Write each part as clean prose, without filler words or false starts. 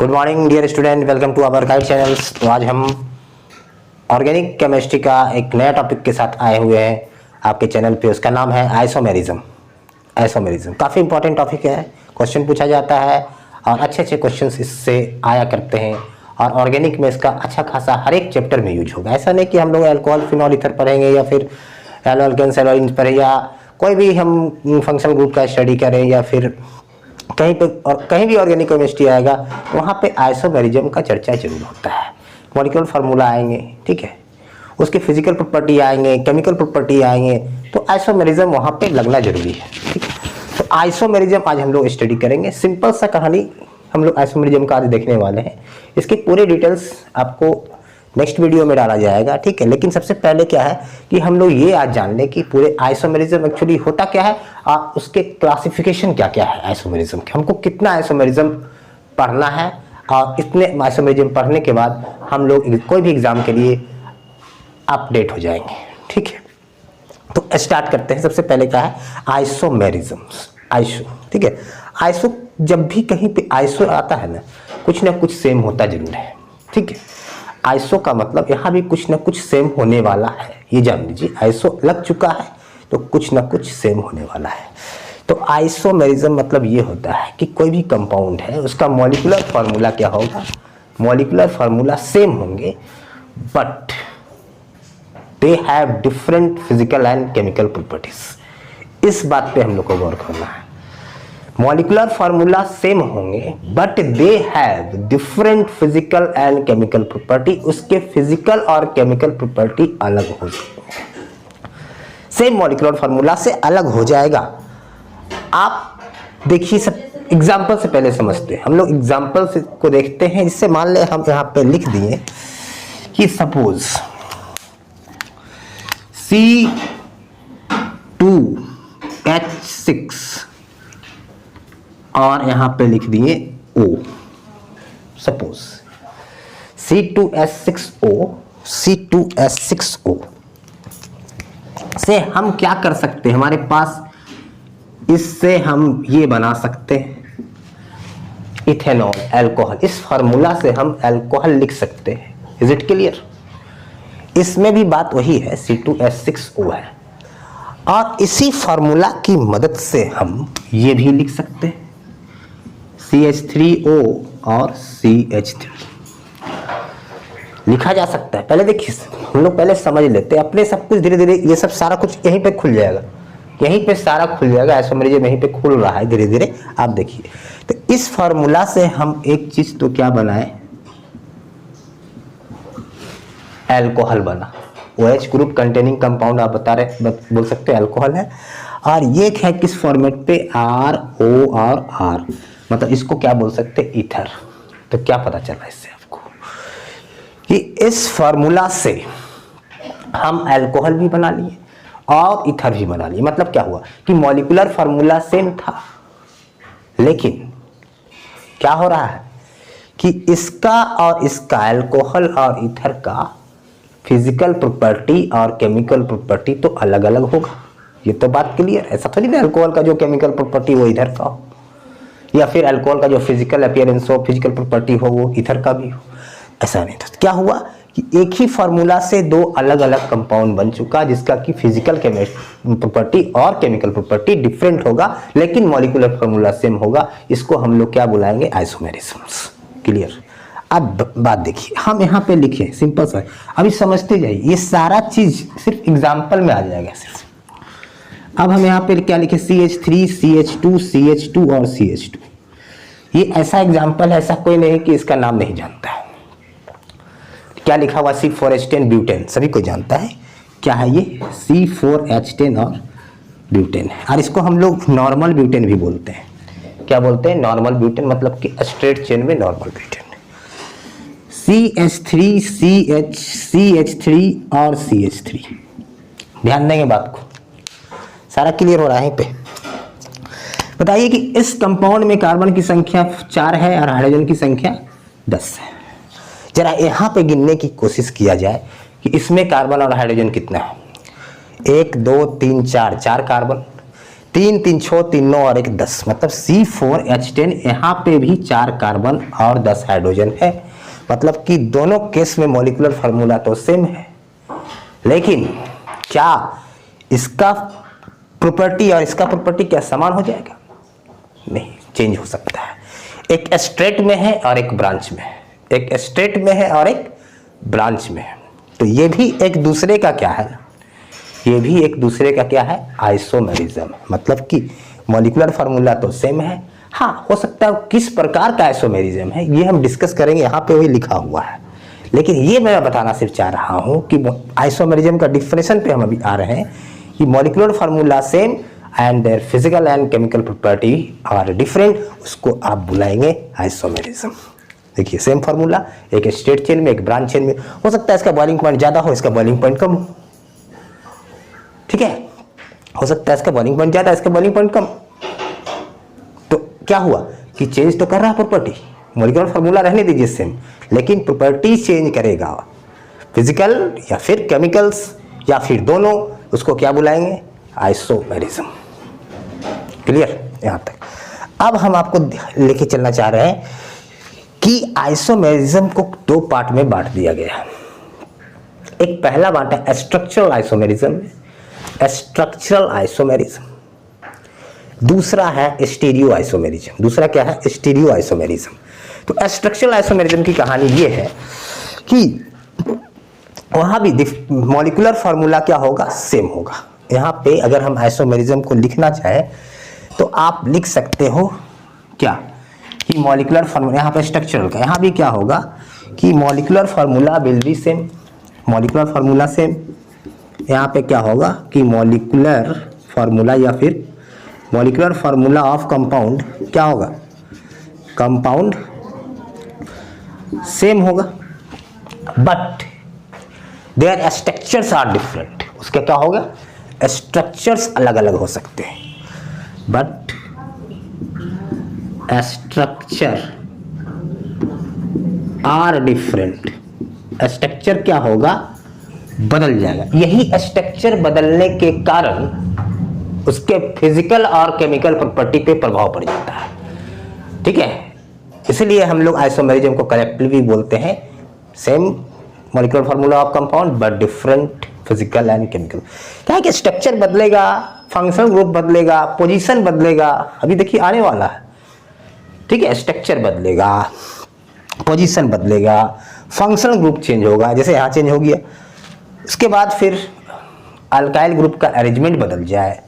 Good morning dear student, welcome to our guide channels. तो आज हम ऑर्गेनिक केमिस्ट्री का एक नया टॉपिक के साथ आए हुए हैं आपके चैनल पे। उसका नाम है आइसोमेरिज्म। आइसोमेरिज्म काफ़ी इंपॉर्टेंट टॉपिक है, क्वेश्चन पूछा जाता है और अच्छे अच्छे क्वेश्चंस इससे आया करते हैं। और ऑर्गेनिक में इसका अच्छा खासा हर एक चैप्टर में यूज होगा। ऐसा नहीं कि हम लोग अल्कोहल फिनॉल ईथर पढ़ेंगे या फिर एल्केन्स एल्डिहाइड्स पढ़ें या कोई भी हम फंक्शनल ग्रुप का स्टडी करें या फिर कहीं पे और कहीं भी ऑर्गेनिक केमिस्ट्री आएगा वहाँ पे आइसोमेरिज्म का चर्चा जरूर होता है। मॉलिक्यूलर फार्मूला आएंगे, ठीक है, उसके फिजिकल प्रॉपर्टी आएंगे, केमिकल प्रॉपर्टी आएंगे, तो आइसोमेरिज्म वहाँ पे लगना जरूरी है, ठीक है। तो आइसोमेरिज्म आज हम लोग स्टडी करेंगे। सिंपल सा कहानी हम लोग आइसोमेरिज्म का आज देखने वाले हैं। इसके पूरे डिटेल्स आपको नेक्स्ट वीडियो में डाला जाएगा, ठीक है। लेकिन सबसे पहले क्या है कि हम लोग ये आज जान लें कि पूरे आइसोमेरिज्म एक्चुअली होता क्या है और उसके क्लासिफिकेशन क्या क्या है आइसोमेरिज्म के। हमको कितना आइसोमेरिज्म पढ़ना है और इतने आइसोमेरिज्म पढ़ने के बाद हम लोग कोई भी एग्जाम के लिए अपडेट हो जाएंगे, ठीक है। तो स्टार्ट करते हैं। सबसे पहले क्या है आइसोमेरिज्म। आइसो, ठीक है। आइसो जब भी कहीं पे आइसो आता है ना कुछ सेम होता जरूर है, ठीक है। आइसो का मतलब यहाँ भी कुछ ना कुछ सेम होने वाला है, ये जान लीजिए। आइसो लग चुका है तो कुछ ना कुछ सेम होने वाला है। तो आइसोमेरिज्म मतलब ये होता है कि कोई भी कंपाउंड है उसका मॉलिक्यूलर फार्मूला क्या होगा, मॉलिक्यूलर फार्मूला सेम होंगे but they have different physical and chemical properties. इस बात पे हम लोग को गौर करना है। मॉलिक्यूलर फार्मूला सेम होंगे but they have different physical and chemical property. उसके फिजिकल और केमिकल प्रॉपर्टी अलग हो जाएंगे। सेम मॉलिक्यूलर फार्मूला से अलग हो जाएगा। आप देखिए, सब एग्जांपल से पहले समझते हैं। हम लोग एग्जांपल से को देखते हैं। इससे मान ले हम यहां पे लिख दिए कि सपोज C2H6 और यहां पे लिख दिए O। सपोज C2H6O से हम क्या कर सकते हैं, हमारे पास इससे हम ये बना सकते हैं इथेनॉल, अल्कोहल। इस फार्मूला से हम अल्कोहल लिख सकते हैं। Is it clear? इसमें भी बात वही है, C2H6O है और इसी फार्मूला की मदद से हम ये भी लिख सकते हैं CH3O और CH3 लिखा जा सकता है। पहले देखिए, हम लोग पहले समझ लेते हैं अपने सब कुछ। धीरे धीरे ये सब सारा कुछ यहीं पे खुल जाएगा, यहीं पे सारा खुल जाएगा। आइसोमेरिज्म यहीं पे खुल रहा है धीरे धीरे, आप देखिए। तो इस फार्मूला से हम एक चीज तो क्या बनाए, अल्कोहल बना। OH ग्रुप कंटेनिंग कंपाउंड आप बोल सकते हैं अल्कोहल है। और ये है किस फॉर्मेट पे, RO और R, मतलब इसको क्या बोल सकते हैं, ईथर। तो क्या पता चल रहा है इससे आपको कि इस फार्मूला से हम अल्कोहल भी बना लिए और ईथर भी बना लिए। मतलब क्या हुआ कि मॉलिक्यूलर फार्मूला सेम था, लेकिन क्या हो रहा है कि इसका और इसका, अल्कोहल और ईथर का फिजिकल प्रॉपर्टी और केमिकल प्रॉपर्टी तो अलग अलग होगा। ये तो बात क्लियर है। ऐसा थोड़ी ना अल्कोहल का जो केमिकल प्रॉपर्टी वो इधर का हो या फिर अल्कोहल का जो फिजिकल अपीयरेंस हो, फिजिकल प्रॉपर्टी हो, वो इधर का भी हो। ऐसा नहीं था। क्या हुआ कि एक ही फार्मूला से दो अलग अलग कंपाउंड बन चुका जिसका कि फिजिकल प्रॉपर्टी और केमिकल प्रॉपर्टी डिफरेंट होगा लेकिन मॉलिक्यूलर फार्मूला सेम होगा। इसको हम लोग क्या बुलाएंगे, आइसोमेरिज्म। क्लियर? अब बात देखिए, हम यहाँ पे लिखे सिंपल सा, अभी समझते जाइए। ये सारा चीज सिर्फ एग्जाम्पल में आ जाएगा सिर्फ। अब हम यहाँ पे क्या लिखे, CH3 CH2 CH2 और CH2। ये ऐसा एग्जाम्पल है, ऐसा कोई नहीं कि इसका नाम नहीं जानता है। क्या लिखा हुआ, C4H10 ब्यूटेन, सभी कोई जानता है। क्या है ये, C4H10 और ब्यूटेन है। और इसको हम लोग नॉर्मल ब्यूटेन भी बोलते हैं। क्या बोलते हैं, नॉर्मल ब्यूटेन, मतलब कि स्ट्रेट चेन में नॉर्मल ब्यूटेन। CH3 CH3 और CH3, ध्यान देंगे बात को, सारा क्लियर हो रहा है यहीं पे। बताइए कि इस कंपाउंड में कार्बन की संख्या 4 है और हाइड्रोजन की संख्या 10 है। जरा यहां पे गिनने की कोशिश किया जाए कि इसमें कार्बन और हाइड्रोजन कितना है। 1 2 3 4, 4 कार्बन। 3 3 6 3 9 और 1 10, मतलब C4H10, यहाँ पे भी 4 कार्बन और 10 हाइड्रोजन है। मतलब कि दोनों केस में मॉलिक्यूलर फार्मूला तो सेम है, लेकिन क्या इसका प्रॉपर्टी और इसका प्रॉपर्टी क्या समान हो जाएगा? नहीं, चेंज हो सकता है। एक स्ट्रेट में है और एक ब्रांच में है, एक स्ट्रेट में है और एक ब्रांच में है। तो ये भी एक दूसरे का क्या है, ये भी एक दूसरे का क्या है, आइसोमेरिज्म। मतलब कि मॉलिक्यूलर फार्मूला तो सेम है, हाँ हो सकता है किस प्रकार का आइसोमेरिज्म है ये हम डिस्कस करेंगे, यहाँ पे वही लिखा हुआ है। लेकिन ये मैं बताना सिर्फ चाह रहा हूँ कि आइसोमेरिज्म का डिफिनेशन पे हम अभी आ रहे हैं कि molecular formula same and their physical and chemical property are different, उसको आप बुलाएंगे आइसोमेरिज्म। देखिए सेम फार्मूला, एक स्टेट चेन में एक ब्रांच चेन में, हो सकता है इसका बॉइलिंग पॉइंट ज्यादा हो, इसका बॉइलिंग पॉइंट कम हो, ठीक है, हो सकता है इसका बॉइलिंग पॉइंट ज्यादा, इसका बॉइलिंग पॉइंट कम। तो क्या हुआ कि चेंज तो कर रहा है प्रॉपर्टी, मॉलिक्यूलर फार्मूला रहने दीजिए सेम, लेकिन प्रॉपर्टी चेंज करेगा, फिजिकल या फिर केमिकल्स या फिर दोनों, उसको क्या बुलाएंगे, आइसोमेरिज्म। क्लियर यहां तक? अब हम आपको लेके चलना चाह रहे हैं कि आइसोमेरिज्म को 2 पार्ट में बांट दिया गया है। एक पहला बांट है स्ट्रक्चरल आइसोमेरिज्म, स्ट्रक्चरल आइसोमेरिज्म, दूसरा है स्टीरियो आइसोमेरिज्म। दूसरा क्या है, स्टीरियो आइसोमेरिज्म। तो स्ट्रक्चरल आइसोमेरिज्म की कहानी ये है कि वहां भी मॉलिक्यूलर फार्मूला क्या होगा, सेम होगा। यहाँ पे अगर हम आइसोमेरिज्म को लिखना चाहें तो आप लिख सकते हो क्या कि मॉलिक्यूलर फार्मूला, यहाँ पे स्ट्रक्चरल का, यहाँ भी क्या होगा कि molecular formula will be same, molecular formula same. यहाँ पे क्या होगा कि मॉलिक्यूलर फार्मूला या फिर मॉलिक्यूलर फार्मूला ऑफ कंपाउंड क्या होगा, कंपाउंड सेम होगा, but there structures are different. उसके क्या होगा, स्ट्रक्चर्स अलग अलग हो सकते हैं, but structure are different. Structure क्या होगा, बदल जाएगा। यही स्ट्रक्चर बदलने के कारण उसके फिजिकल और केमिकल प्रॉपर्टी पे प्रभाव पड़ जाता है, ठीक है। इसलिए हम लोग आइसोमेरिज्म को करेक्टली भी बोलते हैं, same molecular formula of compound but different physical and chemical. क्या है कि स्ट्रक्चर बदलेगा, फंक्शनल ग्रुप बदलेगा, पोजीशन बदलेगा, अभी देखिए आने वाला है, ठीक है। स्ट्रक्चर बदलेगा, पोजीशन बदलेगा, फंक्शनल ग्रुप चेंज होगा, जैसे यहाँ चेंज हो गया। इसके बाद फिर अल्काइल ग्रुप का अरेंजमेंट बदल जाए,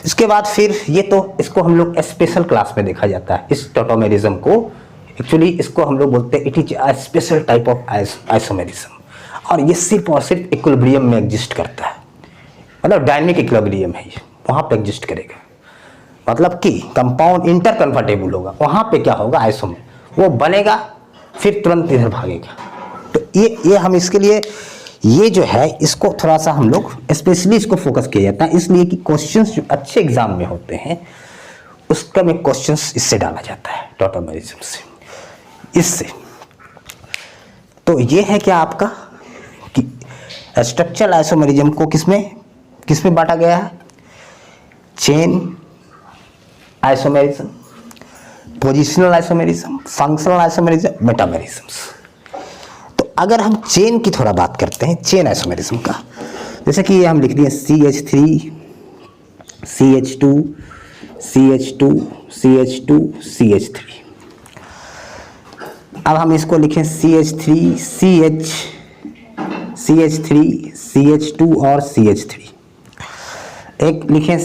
इसके बाद फिर ये तो इसको हम लोग स्पेशल क्लास में देखा जाता है। इस टॉटोमेरिज्म को एक्चुअली इसको हम लोग बोलते हैं it is a special type of isomerism, और ये सिर्फ और सिर्फ इक्विलिब्रियम में एग्जिस्ट करता है, मतलब डायनेमिक इक्विलिब्रियम है, ये वहाँ पे एग्जिस्ट करेगा। मतलब कि कंपाउंड इंटर कन्फर्टेबल होगा, वहाँ पे क्या होगा, आइसोमेर वो बनेगा फिर तुरंत इधर भागेगा। तो ये हम इसके लिए ये जो है इसको थोड़ा सा हम लोग स्पेशली इसको फोकस किया जाता है, इसलिए कि क्वेश्चंस जो अच्छे एग्जाम में होते हैं उसका में क्वेश्चंस इससे डाला जाता है, टॉटोमेरिज्म से, इससे। तो ये है क्या आपका कि स्ट्रक्चरल आइसोमेरिज्म को किसमें बांटा गया है, chain isomerism, positional isomerism, functional isomerism, metamerisms. तो अगर हम चेन की थोड़ा बात करते हैं, चेन आइसोमेरिज्म का, जैसे कि ये हम लिख दिए CH3 CH2 CH2 CH2 CH3। अब हम इसको लिखें CH3 CH3 CH2 और CH3। एक लिखें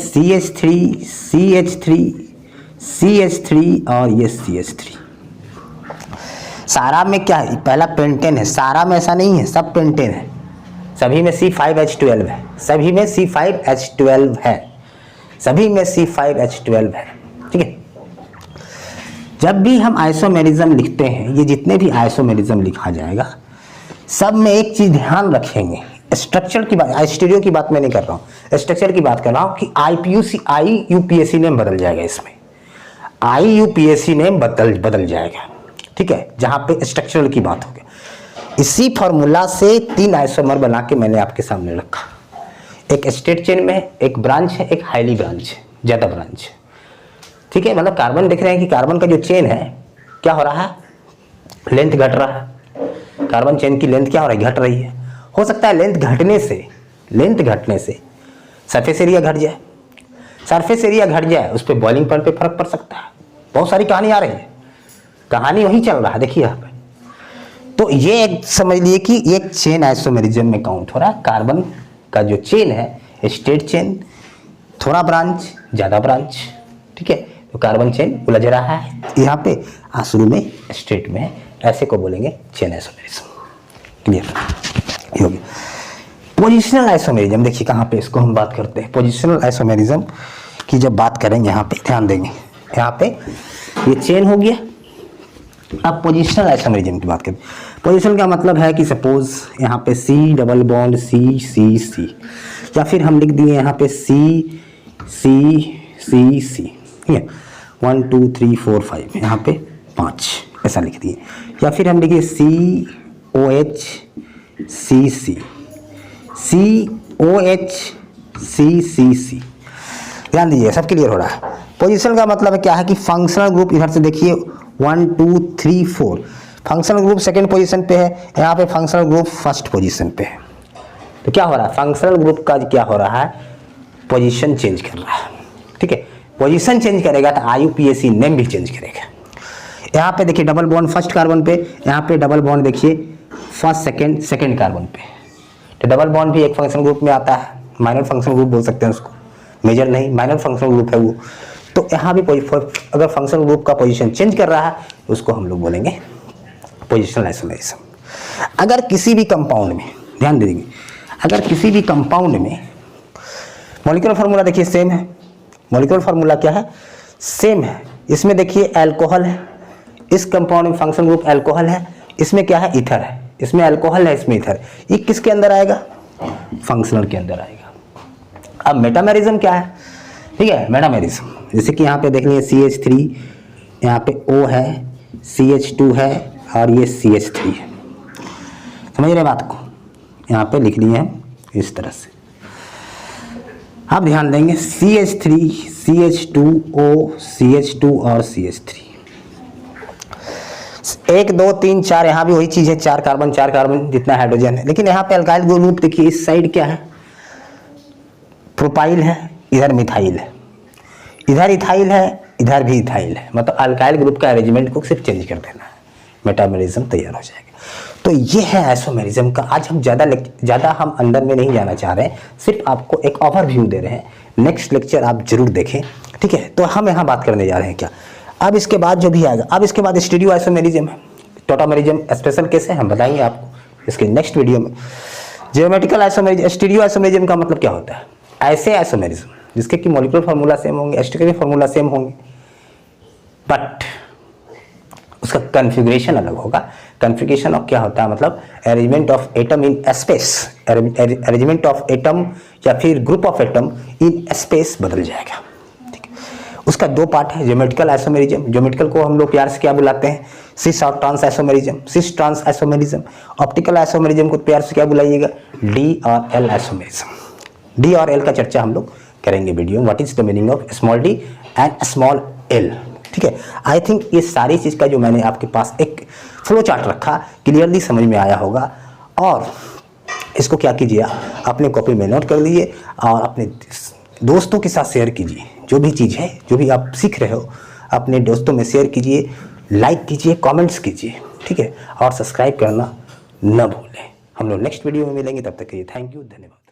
CH3 और ये CH3। सारा में क्या है, पहला पेंटेन है, सारा में ऐसा नहीं है, सब पेंटेन है, सभी में C5H12 है, सभी में C5H12 है, सभी में C5H12 है, ठीक है। जब भी हम आइसोमेरिज्म लिखते हैं, ये जितने भी आइसोमेरिज्म लिखा जाएगा, सब में एक चीज ध्यान रखेंगे, स्ट्रक्चर की बात, स्टीरियो की बात मैं नहीं कर रहा हूँ, स्ट्रक्चर की बात कर रहा हूँ कि IUPAC नेम बदल जाएगा, इसमें IUPAC नेम बदल जाएगा, ठीक है, जहां पे स्ट्रक्चरल की बात होगी। इसी फॉर्मूला से 3 आइसोमर बना के मैंने आपके सामने रखा, एक स्टेट चेन में है, एक ब्रांच है, एक हाईली ब्रांच है। ज़्यादा ब्रांच। ठीक है, मतलब कार्बन देख रहे हैं कि कार्बन का जो चेन है क्या हो रहा है, लेंथ घट रहा है। कार्बन चेन की लेंथ क्या हो रही है, घट रही है। हो सकता है लेंथ घटने से सरफेस एरिया घट जाए। सरफेस एरिया घट जाए, उस पर बॉइलिंग पॉइंट पे फर्क पड़ सकता है। बहुत सारी कहानी आ रही है, कहानी वही चल रहा है, देखिए यहाँ पे। तो ये एक समझ लिए कि एक चेन आइसोमेरिज्म में काउंट हो रहा है। कार्बन का जो चेन है स्टेट चेन, थोड़ा ब्रांच ज़्यादा ब्रांच। ठीक है, तो कार्बन चेन उलझ रहा है यहाँ पे, शुरू में स्टेट में, ऐसे को बोलेंगे चेन आइसोमेरिज्म। क्लियर, ये हो गया। पोजिशनल आइसोमेरिज्म देखिए कहाँ पे इसको हम बात करते हैं। पोजिशनल आइसोमेरिज्म की जब बात करेंगे यहाँ पे ध्यान देंगे, यहाँ पे ये चेन हो गया। अब पोजिशनल आइसोमेरिज्म की बात करें। पोजिशन का मतलब है कि सपोज यहाँ पे C डबल बॉन्ड C, या फिर हम लिख दिए यहाँ पे C, ठीक है, 1 2 3 4 5, यहाँ पे 5 ऐसा लिख दिए। या फिर हम लिखिए COH CC। ध्यान दीजिए, सब क्लियर हो रहा है। पोजीशन का मतलब क्या है कि फंक्शनल ग्रुप इधर से देखिए 1 2 3 4, फंक्शनल ग्रुप सेकंड पोजीशन पे है, यहाँ पे फंक्शनल ग्रुप फर्स्ट पोजीशन पे है। तो क्या हो रहा है, फंक्शनल ग्रुप का क्या हो रहा है, पोजीशन चेंज कर रहा है। ठीक है, पोजीशन चेंज करेगा तो IUPAC नेम भी चेंज करेगा। यहाँ पे देखिए डबल बॉन्ड फर्स्ट कार्बन पे, यहाँ पे डबल बॉन्ड देखिए फर्स्ट सेकंड कार्बन पे। तो डबल बॉन्ड भी एक फंक्शनल ग्रुप में आता है, माइनर फंक्शनल ग्रुप बोल सकते हैं उसको, मेजर नहीं, माइनर फंक्शनल ग्रुप है वो। तो यहाँ भी अगर फंक्शनल ग्रुप का पोजीशन चेंज कर रहा है उसको हम लोग बोलेंगे पोजिशनल आइसोमेरिज्म। अगर किसी भी कंपाउंड में, ध्यान देंगे, अगर किसी भी कंपाउंड में मॉलिक्यूलर फार्मूला देखिए सेम है, मॉलिक्यूलर फार्मूला क्या है, सेम है। इसमें देखिए अल्कोहल है, इस कंपाउंड में फंक्शनल ग्रुप अल्कोहल है, इसमें क्या है, ईथर है। इसमें अल्कोहल है, इसमें ईथर। ये किसके अंदर आएगा, फंक्शनल के अंदर आएगा। अब मेटामेरिज्म क्या है, ठीक है, मेटामेरिज्म जैसे कि यहाँ पे देख लीजिए CH3, यहाँ पे O है, CH2 है और ये CH3 है। समझ रहे बात को, यहाँ पे लिख लिए हैं इस तरह से। आप ध्यान देंगे CH3, CH2O, CH2 और CH3, 1 2 3 4, यहाँ भी वही चीज़ है, 4 कार्बन जितना हाइड्रोजन है। लेकिन यहाँ पे अल्काइल ग्रुप देखिए, इस साइड क्या है, प्रोपाइल है, इधर मिथाइल है, इधर इथाइल है, इधर भी इथाइल है। मतलब अल्काइल ग्रुप का अरेंजमेंट को सिर्फ चेंज कर देना है, मेटामेरिज्म तैयार हो जाएगा। तो ये है आइसोमेरिज्म का। आज हम ज़्यादा हम अंदर में नहीं जाना चाह रहे हैं, सिर्फ आपको एक ओवरव्यू दे रहे हैं। नेक्स्ट लेक्चर आप जरूर देखें, ठीक है। तो हम यहाँ बात करने जा रहे हैं क्या, अब इसके बाद जो भी आएगा, अब इसके बाद स्टीरियो आइसोमेरिज्म है, टोटामेरिज्म स्पेशल केस है, हम बताएंगे आपको इसके नेक्स्ट वीडियो में। जियोमेट्रिकल आइसोमेरिज्म, स्टीरियो आइसोमेरिज्म का मतलब क्या होता है, ऐसे आइसोमेरिज्म जिसके कि मॉलिक्यूलर फार्मूला सेम होंगे, स्ट्रक्चरल फार्मूला सेम होंगे, बट उसका कॉन्फ़िगरेशन अलग होगा। कॉन्फ़िगरेशन ऑफ क्या होता है, मतलब arrangement of atom in space, arrangement of atom या फिर group of atom in space बदल जाएगा। ठीक है, उसका 2 पार्ट है, ज्योमेट्रिकल आइसोमेरिज्म। ज्योमेट्रिकल को हम लोग प्यार से क्या बुलाते हैं, सिस और trans isomerism, cis trans isomerism. Optical isomerism को प्यार से क्या बुलाइएगा, डी और एल आइसोमेरिज्म। डी और एल का चर्चा हम लोग करेंगे video, what is the meaning of small D and small L. ठीक है, आई थिंक ये सारी चीज़ का जो मैंने आपके पास एक फ्लो चार्ट रखा, क्लियरली समझ में आया होगा। और इसको क्या कीजिए, अपने कॉपी में नोट कर लीजिए और अपने दोस्तों के साथ शेयर कीजिए। जो भी चीज़ है, जो भी आप सीख रहे हो, अपने दोस्तों में शेयर कीजिए, लाइक कीजिए, कमेंट्स कीजिए, ठीक है, और सब्सक्राइब करना न भूलें। हम लोग नेक्स्ट वीडियो में मिलेंगे, तब तक के लिए थैंक यू, धन्यवाद।